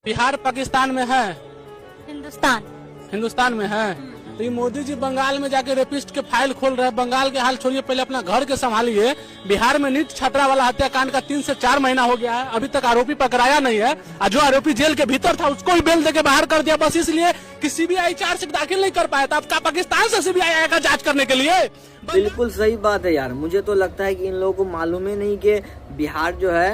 बिहार पाकिस्तान में है, हिंदुस्तान में है। तो ये मोदी जी बंगाल में जाके रेपिस्ट के फाइल खोल रहे हैं। बंगाल के हाल छोड़िए, पहले अपना घर के संभालिए। बिहार में नीट छात्रा वाला हत्याकांड का 3 से 4 महीना हो गया है, अभी तक आरोपी पकड़ाया नहीं है। और जो आरोपी जेल के भीतर था उसको ही बेल देके बाहर कर दिया, बस इसलिए कि सीबीआई चार्जशीट दाखिल नहीं कर पाया था। अब पाकिस्तान से सीबीआई आएगा जांच करने के लिए। बिल्कुल सही बात है यार। मुझे तो लगता है कि इन लोगों को मालूम ही नहीं कि बिहार जो है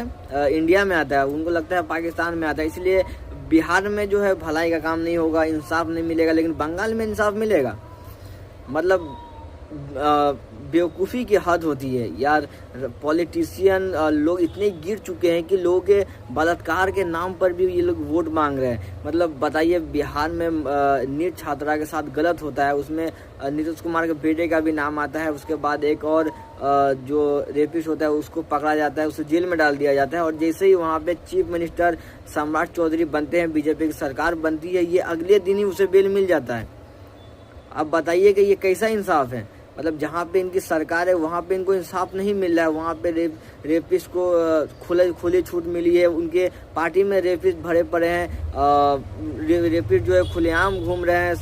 इंडिया में आता है, उनको लगता है पाकिस्तान में आता है। इसलिए बिहार में जो है भलाई का काम नहीं होगा, इंसाफ नहीं मिलेगा, लेकिन बंगाल में इंसाफ मिलेगा। मतलब बेवकूफ़ी की हद होती है यार। पॉलिटिशियन लोग इतने गिर चुके हैं कि लोगों के बलात्कार के नाम पर भी ये लोग वोट मांग रहे हैं। मतलब बताइए, बिहार में नीट छात्रा के साथ गलत होता है, उसमें नीतीश कुमार के बेटे का भी नाम आता है। उसके बाद एक और जो रेपिस्ट होता है उसको पकड़ा जाता है, उसे जेल में डाल दिया जाता है। और जैसे ही वहाँ पे चीफ मिनिस्टर सम्राट चौधरी बनते हैं, बीजेपी की सरकार बनती है, ये अगले दिन ही उसे बेल मिल जाता है। अब बताइए कि ये कैसा इंसाफ है। मतलब जहाँ पे इनकी सरकार है वहाँ पे इनको इंसाफ नहीं मिल रहा है। वहाँ पे रेपिस्ट को खुली छूट मिली है, उनके पार्टी में रेपिस्ट भरे पड़े हैं। रेपिस्ट जो है खुलेआम घूम रहे हैं,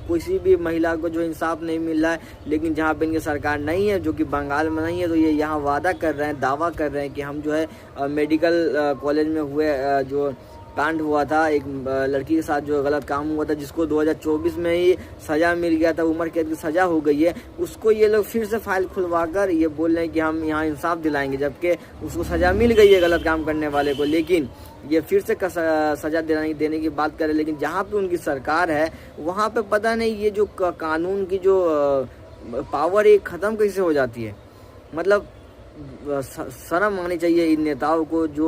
किसी भी महिला को जो इंसाफ नहीं मिल रहा है। लेकिन जहाँ पे इनकी सरकार नहीं है, जो कि बंगाल में नहीं है, तो ये यहाँ वादा कर रहे हैं, दावा कर रहे हैं कि हम जो है मेडिकल कॉलेज में हुए जो कांड हुआ था, एक लड़की के साथ जो गलत काम हुआ था, जिसको 2024 में ही सजा मिल गया था, उम्र कैद की सजा हो गई है, उसको ये लोग फिर से फाइल खुलवाकर ये बोल रहे हैं कि हम यहाँ इंसाफ दिलाएंगे, जबकि उसको सजा मिल गई है गलत काम करने वाले को। लेकिन ये फिर से सजा देने की बात करें। लेकिन जहाँ पे उनकी सरकार है वहाँ पे पता नहीं ये जो कानून की जो पावर है ख़त्म कैसे हो जाती है। मतलब शर्म आनी चाहिए इन नेताओं को जो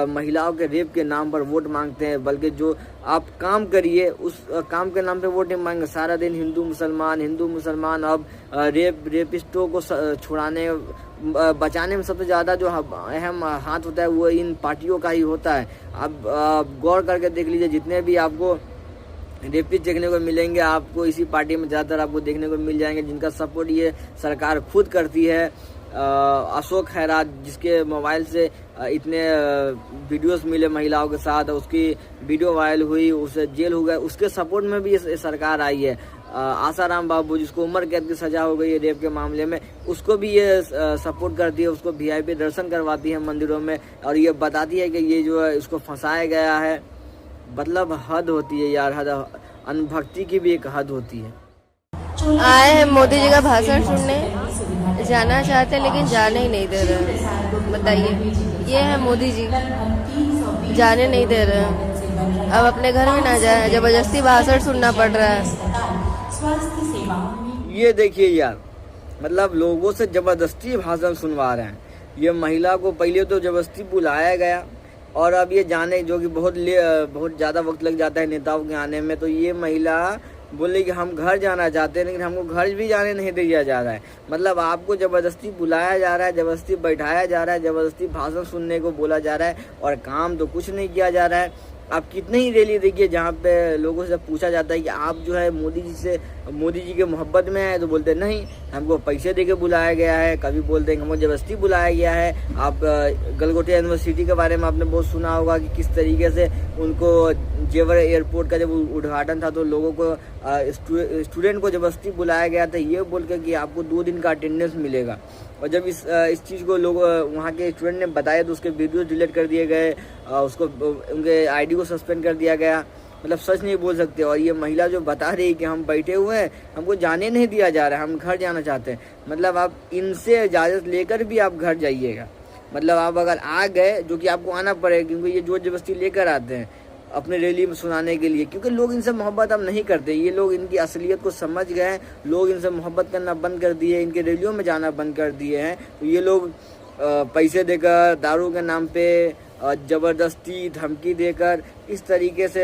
महिलाओं के रेप के नाम पर वोट मांगते हैं। बल्कि जो आप काम करिए उस काम के नाम पे वोट नहीं मांगे। सारा दिन हिंदू मुसलमान। अब रेपिस्टों को छुड़ाने बचाने में सबसे ज़्यादा जो अहम हाथ होता है वो इन पार्टियों का ही होता है। अब गौर करके देख लीजिए, जितने भी आपको रेपिस्ट देखने को मिलेंगे, आपको इसी पार्टी में ज़्यादातर आपको देखने को मिल जाएंगे, जिनका सपोर्ट ये सरकार खुद करती है। अशोक खैरात, जिसके मोबाइल से इतने वीडियोस मिले महिलाओं के साथ, उसकी वीडियो वायरल हुई, उसे जेल हो गया, उसके सपोर्ट में भी ये सरकार आई है। आसाराम बाबू, जिसको उम्र कैद की सजा हो गई है रेप के मामले में, उसको भी ये सपोर्ट करती है, उसको VIP दर्शन करवाती है मंदिरों में, और ये बताती है कि ये जो है इसको फंसाया गया है। मतलब हद होती है यार, हद। अनुभक्ति की भी एक हद होती है। आए हैं मोदी जी का भाषण सुनने, जाना चाहते हैं लेकिन जाने ही नहीं दे रहे। बताइए, ये है मोदी जी, जाने नहीं दे रहे। अब अपने घर में ना जाए, जबरदस्ती भाषण सुनना पड़ रहा है। ये देखिए यार, मतलब लोगों से जबरदस्ती भाषण सुनवा रहे हैं। ये महिला को पहले तो जबरदस्ती बुलाया गया, और अब ये जाने, जो कि बहुत ज़्यादा वक्त लग जाता है नेताओं के आने में, तो ये महिला बोले कि हम घर जाना चाहते हैं, लेकिन हमको घर भी जाने नहीं दिया जा रहा है। मतलब आपको ज़बरदस्ती बुलाया जा रहा है, ज़बरदस्ती बैठाया जा रहा है, ज़बरदस्ती भाषण सुनने को बोला जा रहा है, और काम तो कुछ नहीं किया जा रहा है। आप कितने ही रैली देखिए जहाँ पे लोगों से पूछा जाता है कि आप जो है मोदी जी के मोहब्बत में है, तो बोलते नहीं, हमको पैसे देके बुलाया गया है। कभी बोलते हैं हमको जबरदस्ती बुलाया गया है। आप गलगोटिया यूनिवर्सिटी के बारे में आपने बहुत सुना होगा कि किस तरीके से उनको जेवर एयरपोर्ट का जब उद्घाटन था तो लोगों को स्टूडेंट को जबरदस्ती बुलाया गया था, ये बोल के कि आपको 2 दिन का अटेंडेंस मिलेगा। और जब इस चीज़ को लोग वहाँ के स्टूडेंट ने बताया तो उसके वीडियो डिलीट कर दिए गए, उसको उनके ID को सस्पेंड कर दिया गया। मतलब सच नहीं बोल सकते। और ये महिला जो बता रही है कि हम बैठे हुए हैं, हमको जाने नहीं दिया जा रहा है, हम घर जाना चाहते हैं। मतलब आप इनसे इजाज़त लेकर भी आप घर जाइएगा। मतलब आप अगर आ गए, जो कि आपको आना पड़ेगा, क्योंकि ये जोर जबरदस्ती लेकर आते हैं अपने रैली में सुनाने के लिए, क्योंकि लोग इनसे मोहब्बत अब नहीं करते। ये लोग इनकी असलियत को समझ गए हैं, लोग इनसे मोहब्बत करना बंद कर दिए, इनके रैलियों में जाना बंद कर दिए हैं। तो ये लोग पैसे देकर, दारू के नाम पे ज़बरदस्ती धमकी देकर इस तरीके से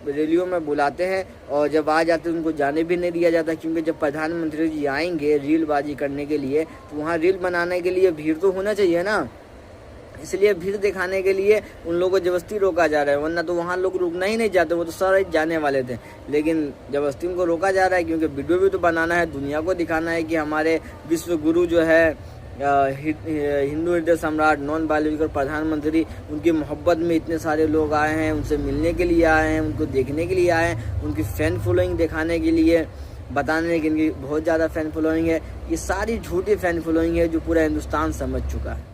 रैलियों में बुलाते हैं, और जब आ जाते हैं उनको जाने भी नहीं दिया जाता। क्योंकि जब प्रधानमंत्री जी आएंगे रीलबाजी करने के लिए, तो वहाँ रील बनाने के लिए भीड़ तो होना चाहिए ना। इसलिए भीड़ दिखाने के लिए उन लोगों को जबरदस्ती रोका जा रहा है, वरना तो वहाँ लोग रुकना ही नहीं चाहते, वो तो सारे जाने वाले थे। लेकिन जबरदस्ती उनको रोका जा रहा है, क्योंकि वीडियो भी तो बनाना है, दुनिया को दिखाना है कि हमारे विश्व गुरु जो है हिंदू हृदय सम्राट, नॉन बायोलॉजिकल प्रधानमंत्री, उनकी मोहब्बत में इतने सारे लोग आए हैं, उनसे मिलने के लिए आए हैं, उनको देखने के लिए आए हैं, उनकी फैन फॉलोइंग दिखाने के लिए, बताने की इनकी बहुत ज़्यादा फैन फॉलोइंग है। ये सारी झूठी फैन फॉलोइंग है जो पूरा हिंदुस्तान समझ चुका है।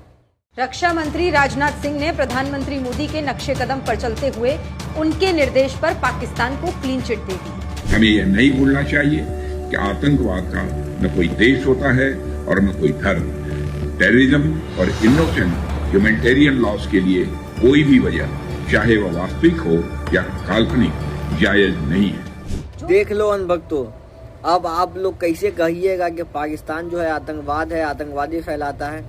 रक्षा मंत्री राजनाथ सिंह ने प्रधानमंत्री मोदी के नक्शे कदम पर चलते हुए उनके निर्देश पर पाकिस्तान को क्लीन चिट दे दी। हमें यह नहीं भूलना चाहिए कि आतंकवाद का न कोई देश होता है और न कोई धर्म। टेररिज्म और इनोसेंट ह्यूमैनिटेरियन लॉस के लिए कोई भी वजह, चाहे वह वास्तविक हो या काल्पनिक, जायज नहीं है। देख लो अनभक्तों, अब आप लोग कैसे कहिएगा कि पाकिस्तान जो है आतंकवाद है, आतंकवादी फैलाता है?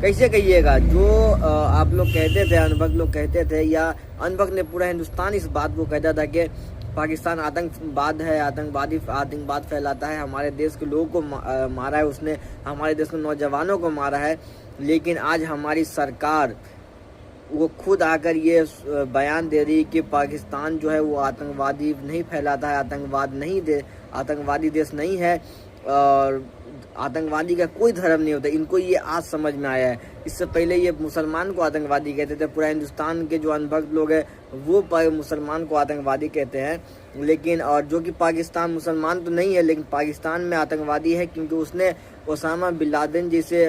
कैसे कहिएगा? जो आप लोग कहते थे, अनभक्त लोग कहते थे, या अनभक्त ने पूरा हिंदुस्तान इस बात को कहता था कि पाकिस्तान आतंकवाद है, आतंकवाद फैलाता है, हमारे देश के लोगों को मारा है उसने, हमारे देश के नौजवानों को मारा है। लेकिन आज हमारी सरकार वो खुद आकर ये बयान दे रही कि पाकिस्तान जो है वो आतंकवादी नहीं फैलाता है, आतंकवादी देश नहीं है, और आतंकवादी का कोई धर्म नहीं होता। इनको ये आज समझ में आया है। इससे पहले ये मुसलमान को आतंकवादी कहते थे। पूरा हिंदुस्तान के जो अनभक्त लोग हैं वो मुसलमान को आतंकवादी कहते हैं। लेकिन और जो कि पाकिस्तान मुसलमान तो नहीं है, लेकिन पाकिस्तान में आतंकवादी है क्योंकि उसने ओसामा बिन लादेन जैसे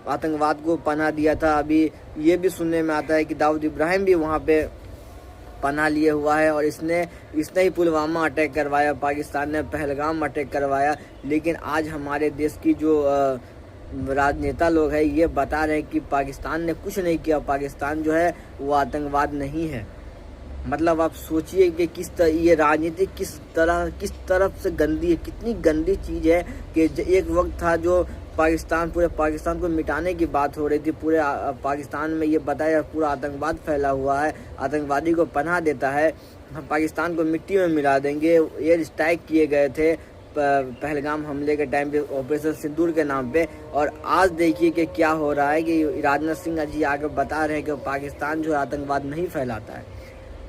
आतंकवाद को पनाह दिया था। अभी ये भी सुनने में आता है कि दाऊद इब्राहिम भी वहाँ पे पनाह लिए हुआ है, और इसने ही पुलवामा अटैक करवाया, पाकिस्तान ने पहलगाम अटैक करवाया। लेकिन आज हमारे देश की जो राजनेता लोग हैं ये बता रहे हैं कि पाकिस्तान ने कुछ नहीं किया, पाकिस्तान जो है वो आतंकवाद नहीं है। मतलब आप सोचिए कि ये राजनीति किस तरफ से गंदी है, कितनी गंदी चीज़ है कि एक वक्त था जो पूरे पाकिस्तान को मिटाने की बात हो रही थी। पूरे पाकिस्तान में ये बताया पूरा आतंकवाद फैला हुआ है, आतंकवादी को पनाह देता है, हम पाकिस्तान को मिट्टी में मिला देंगे। एयर स्ट्राइक किए गए थे पहलगाम हमले के टाइम पे, ऑपरेशन सिंदूर के नाम पे। और आज देखिए कि क्या हो रहा है कि राजनाथ सिंह जी आगे बता रहे हैं कि पाकिस्तान जो आतंकवाद नहीं फैलाता है।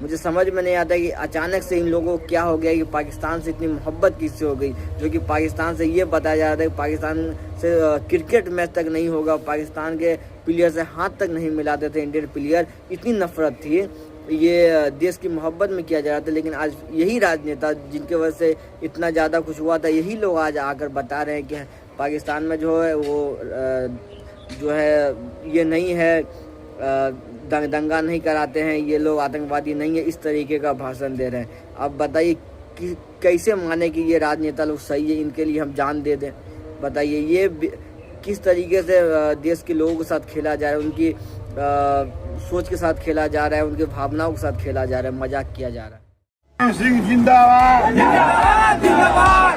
मुझे समझ में नहीं आता कि अचानक से इन लोगों को क्या हो गया कि पाकिस्तान से इतनी मोहब्बत किससे हो गई, जो कि पाकिस्तान से ये बताया जा रहा था कि पाकिस्तान से क्रिकेट मैच तक नहीं होगा, पाकिस्तान के प्लेयर से हाथ तक नहीं मिलाते थे इंडियन प्लेयर। इतनी नफरत थी, ये देश की मोहब्बत में किया जा रहा था। लेकिन आज यही राजनेता जिनके वजह से इतना ज़्यादा कुछ हुआ था, यही लोग आज आकर बता रहे हैं कि पाकिस्तान में जो है वो जो है ये नहीं है, दंगा नहीं कराते हैं, ये लोग आतंकवादी नहीं है, इस तरीके का भाषण दे रहे हैं। अब बताइए कि कैसे माने कि ये राजनेता लोग सही है, इनके लिए हम जान दे दें? बताइए ये किस तरीके से देश के लोगों के साथ खेला जा रहा है, उनकी सोच के साथ खेला जा रहा है, उनकी भावनाओं के साथ खेला जा रहा है, मजाक किया जा रहा है। सिंह जिंदाबाद, जिंदाबाद, जिंदाबाद।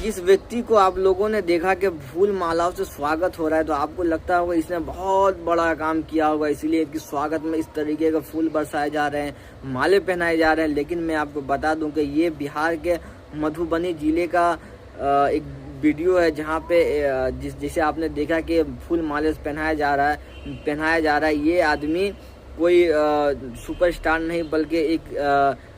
जिस व्यक्ति को आप लोगों ने देखा कि फूल मालाओं से स्वागत हो रहा है, तो आपको लगता होगा इसने बहुत बड़ा काम किया होगा, इसीलिए इसके स्वागत में इस तरीके के फूल बरसाए जा रहे हैं, माले पहनाए जा रहे हैं। लेकिन मैं आपको बता दूं कि ये बिहार के मधुबनी जिले का एक वीडियो है, जहां पे जिसे आपने देखा कि फूल माले से पहनाया जा रहा है। ये आदमी कोई सुपरस्टार नहीं बल्कि एक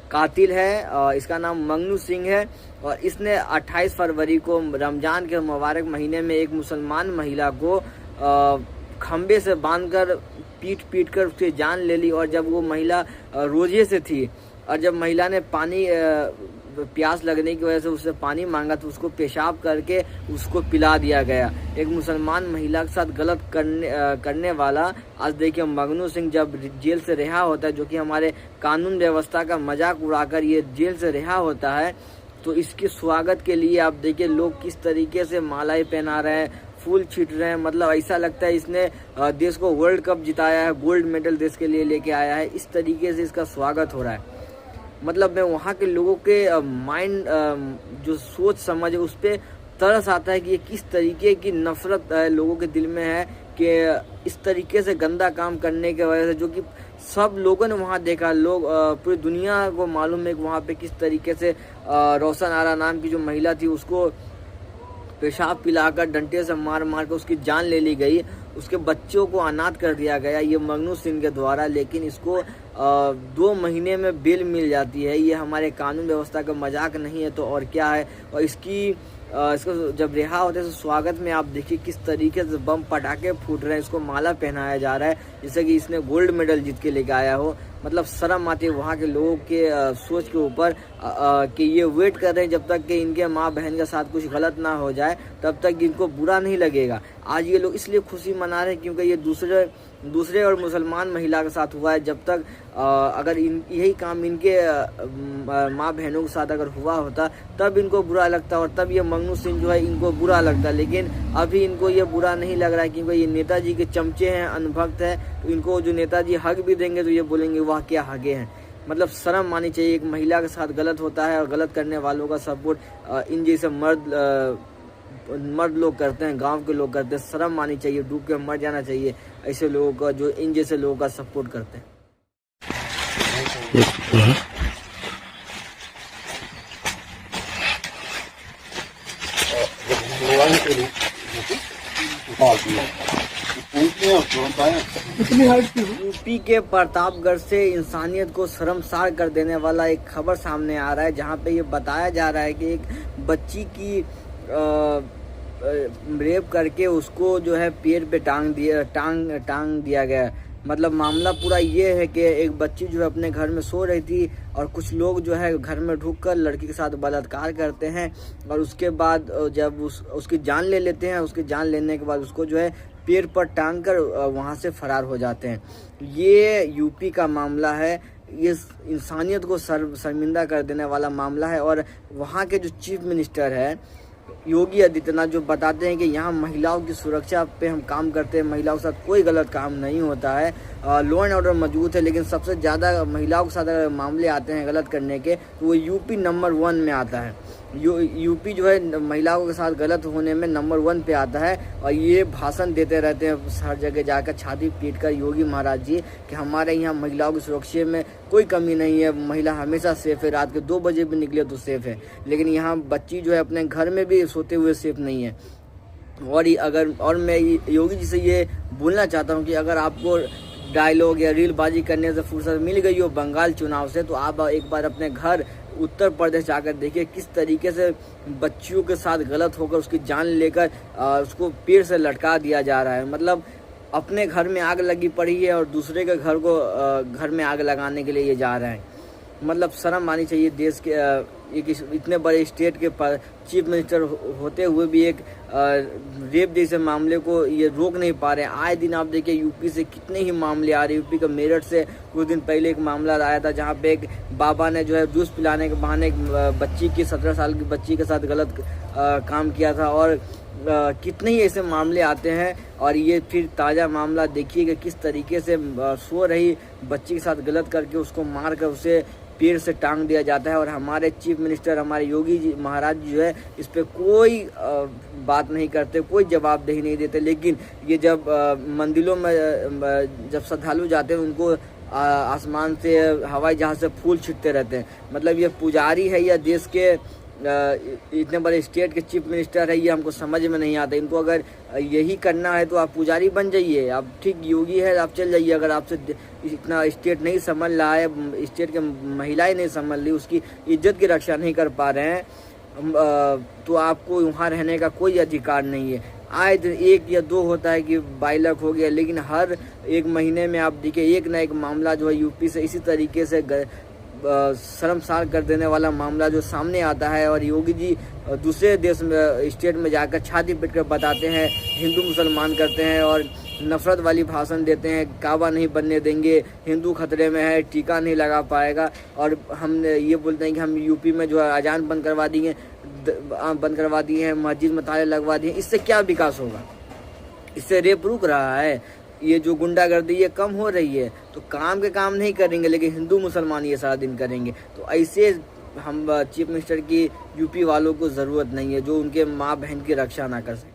कातिल है। इसका नाम मंगनू सिंह है, और इसने 28 फरवरी को रमजान के मुबारक महीने में एक मुसलमान महिला को खंबे से बांधकर पीट कर उसकी जान ले ली। और जब वो महिला रोजे से थी, और जब महिला ने पानी प्यास लगने की वजह से उससे पानी मांगा, तो उसको पेशाब करके उसको पिला दिया गया। एक मुसलमान महिला के साथ गलत करने वाला आज देखिए मंगनू सिंह जब जेल से रिहा होता है, जो कि हमारे कानून व्यवस्था का मजाक उड़ाकर ये जेल से रिहा होता है, तो इसके स्वागत के लिए आप देखिए लोग किस तरीके से मालाएं पहना रहे हैं, फूल छीट रहे हैं। मतलब ऐसा लगता है इसने देश को वर्ल्ड कप जिताया है, गोल्ड मेडल देश के लिए लेके आया है। इस तरीके से इसका स्वागत हो रहा है। मतलब मैं वहाँ के लोगों के माइंड जो सोच समझ है उस पर तरस आता है कि ये किस तरीके की नफरत लोगों के दिल में है कि इस तरीके से गंदा काम करने की वजह से, जो कि सब लोगों ने वहाँ देखा। लोग पूरी दुनिया को मालूम है कि वहाँ पे किस तरीके से रोशन आरा नाम की जो महिला थी उसको पेशाब पिलाकर डंटे से मार कर उसकी जान ले ली गई। उसके बच्चों को अनाथ कर दिया गया ये मगनू सिंह के द्वारा, लेकिन इसको 2 महीने में बेल मिल जाती है। ये हमारे कानून व्यवस्था का मजाक नहीं है तो और क्या है। और इसको जब रिहा होते हैं तो स्वागत में आप देखिए किस तरीके से बम पटाखे फूट रहे हैं, इसको माला पहनाया जा रहा है जैसे कि इसने गोल्ड मेडल जीत के लेके आया हो। मतलब शर्म आती है वहाँ के लोगों के सोच के ऊपर कि ये वेट कर रहे हैं जब तक कि इनके माँ बहन के साथ कुछ गलत ना हो जाए, तब तक इनको बुरा नहीं लगेगा। आज ये लोग इसलिए खुशी मना रहे हैं क्योंकि ये दूसरे और मुसलमान महिला के साथ हुआ है। जब तक अगर यही काम इनके माँ बहनों के साथ अगर हुआ होता तब इनको बुरा लगता और तब ये मगनू सिंह जो है इनको बुरा लगता, लेकिन अभी इनको ये बुरा नहीं लग रहा है क्योंकि ये नेताजी के चमचे हैं, अनुभक्त है। तो इनको जो नेताजी हक भी देंगे तो ये बोलेंगे वाह क्या हगे हैं। मतलब शर्म मानी चाहिए। एक महिला के साथ गलत होता है और गलत करने वालों का सपोर्ट इन जैसे मर्द लोग करते हैं, गांव के लोग करते हैं। शर्म मानी चाहिए, डूब के मर जाना चाहिए ऐसे लोगों का जो इन जैसे लोगों का सपोर्ट करते हैं। यूपी के प्रतापगढ़ से इंसानियत को शर्मसार कर देने वाला एक खबर सामने आ रहा है, जहां पे ये बताया जा रहा है कि एक बच्ची की रेप करके उसको जो है पेड़ पे टांग दिया गया। मतलब मामला पूरा ये है कि एक बच्ची जो है अपने घर में सो रही थी और कुछ लोग जो है घर में ढुककर लड़की के साथ बलात्कार करते हैं और उसके बाद जब उसकी जान ले लेते हैं, उसकी जान लेने के बाद उसको जो है पेड़ पर टांग कर वहाँ से फरार हो जाते हैं। ये यूपी का मामला है। ये इंसानियत को शर्मिंदा कर देने वाला मामला है। और वहाँ के जो चीफ मिनिस्टर है योगी आदित्यनाथ जो बताते हैं कि यहाँ महिलाओं की सुरक्षा पे हम काम करते हैं, महिलाओं के साथ कोई गलत काम नहीं होता है, लॉ एंड ऑर्डर मौजूद है। लेकिन सबसे ज़्यादा महिलाओं के साथ अगर मामले आते हैं गलत करने के तो वो यूपी नंबर 1 में आता है। यूपी जो है महिलाओं के साथ गलत होने में नंबर 1 पे आता है। और ये भाषण देते रहते हैं हर जगह जाकर छाती पीट कर योगी महाराज जी कि हमारे यहाँ महिलाओं की सुरक्षा में कोई कमी नहीं है, महिला हमेशा सेफ है, रात के 2 बजे भी निकले तो सेफ है। लेकिन यहाँ बच्ची जो है अपने घर में भी सोते हुए सेफ नहीं है। और मैं योगी जी से ये बोलना चाहता हूँ कि अगर आपको डायलॉग या रीलबाजी करने से फुर्सत मिल गई हो बंगाल चुनाव से, तो आप एक बार अपने घर उत्तर प्रदेश जाकर देखिए किस तरीके से बच्चियों के साथ गलत होकर उसकी जान लेकर उसको पेड़ से लटका दिया जा रहा है। मतलब अपने घर में आग लगी पड़ी है और दूसरे के घर में आग लगाने के लिए ये जा रहे हैं। मतलब शर्म मानी चाहिए देश के एक इतने बड़े स्टेट के चीफ मिनिस्टर होते हुए भी एक रेप जैसे मामले को ये रोक नहीं पा रहे हैं। आए दिन आप देखिए यूपी से कितने ही मामले आ रहे हैं। यूपी का मेरठ से कुछ दिन पहले एक मामला आया था जहां पे एक बाबा ने जो है जूस पिलाने के बहाने एक बच्ची की 17 साल की बच्ची के साथ गलत काम किया था। और कितने ही ऐसे मामले आते हैं। और ये फिर ताज़ा मामला देखिए कि किस तरीके से सो रही बच्ची के साथ गलत करके उसको मार कर उसे पेड़ से टांग दिया जाता है। और हमारे चीफ मिनिस्टर हमारे योगी जी महाराज जो है इस पे कोई बात नहीं करते, कोई जवाबदेही नहीं देते। लेकिन ये जब मंदिरों में जब श्रद्धालु जाते हैं उनको आसमान से हवाई जहाज से फूल छिटते रहते हैं। मतलब ये पुजारी है या देश के इतने बड़े स्टेट के चीफ मिनिस्टर है, ये हमको समझ में नहीं आता। इनको अगर यही करना है तो आप पुजारी बन जाइए। आप ठीक योगी है आप चल जाइए। अगर आपसे इतना स्टेट नहीं संभल रहा है, स्टेट के महिलाएं नहीं संभल रही, उसकी इज्जत की रक्षा नहीं कर पा रहे हैं, तो आपको वहाँ रहने का कोई अधिकार नहीं है। आए दिन 1 या 2 होता है कि बाइलक हो गया, लेकिन हर 1 महीने में आप देखिए एक ना एक मामला जो है यूपी से इसी तरीके से शर्मसार कर देने वाला मामला जो सामने आता है। और योगी जी दूसरे देश में स्टेट में जाकर छाती पीट कर बताते हैं हिंदू मुसलमान करते हैं और नफरत वाली भाषण देते हैं, काबा नहीं बनने देंगे, हिंदू खतरे में है, टीका नहीं लगा पाएगा। और हम ये बोलते हैं कि हम यूपी में जो है अजान बंद करवा दिए हैं, मस्जिद में ताले लगवा दिए। इससे क्या विकास होगा? इससे रेप रुक रहा है, ये जो गुंडागर्दी ये कम हो रही है। तो काम के काम नहीं करेंगे लेकिन हिंदू मुसलमान ये सारा दिन करेंगे। तो ऐसे हम चीफ मिनिस्टर की यूपी वालों को ज़रूरत नहीं है जो उनके माँ बहन की रक्षा ना कर सके।